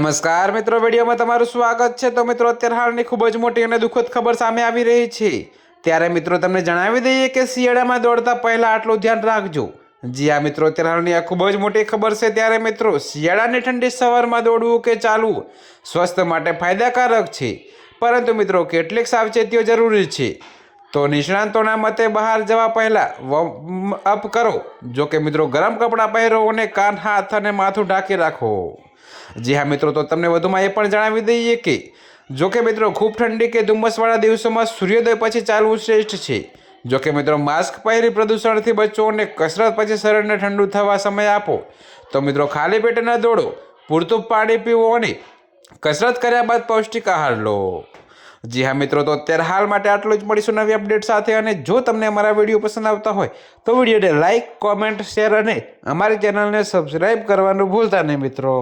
નમસ્કાર મિત્રો, વિડીયોમાં તમારું સ્વાગત છે। તો મિત્રો, અત્યારે હાલની ખૂબ જ મોટી અને દુઃખદ ખબર સામે આવી રહી છે। ત્યારે મિત્રો તમને જણાવી દઈએ કે શિયાળામાં દોડતા પહેલા આટલું ધ્યાન રાખજો। જી હા મિત્રો, અત્યારે હાલની આ ખૂબ જ મોટી ખબર છે। ત્યારે મિત્રો, શિયાળાની ઠંડી સવારમાં દોડવું કે ચાલવું સ્વાસ્થ્ય માટે ફાયદાકારક છે, પરંતુ મિત્રો કેટલીક સાવચેતીઓ જરૂરી છે। તો નિષ્ણાંતોના મતે બહાર જવા પહેલા વોર્મ અપ કરો। જો કે મિત્રો, ગરમ કપડાં પહેરો અને કાન, હાથ અને માથું ઢાંકી રાખો। જી હા મિત્રો, તો તમને વધુમાં એ પણ જણાવી દઈએ કે જો કે મિત્રો ખૂબ ઠંડી કે ધુમ્મસવાળા દિવસોમાં સૂર્યોદય પછી ચાલવું શ્રેષ્ઠ છે। જો કે મિત્રો, માસ્ક પહેરી પ્રદૂષણથી બચો અને કસરત પછી શરીરને ઠંડુ થવા સમય આપો। તો મિત્રો, ખાલી પેટે ન દોડો, પૂરતું પાણી પીવો અને કસરત કર્યા બાદ પૌષ્ટિક આહાર લો। જી હા મિત્રો, તો અત્યારે હાલ માટે આટલું જ। મળીશું નવી અપડેટ સાથે। અને જો તમને અમારા વિડીયો પસંદ આવતા હોય તો વિડીયોને લાઇક, કોમેન્ટ, શેર અને અમારી ચેનલને સબસ્ક્રાઈબ કરવાનું ભૂલતા નહીં મિત્રો।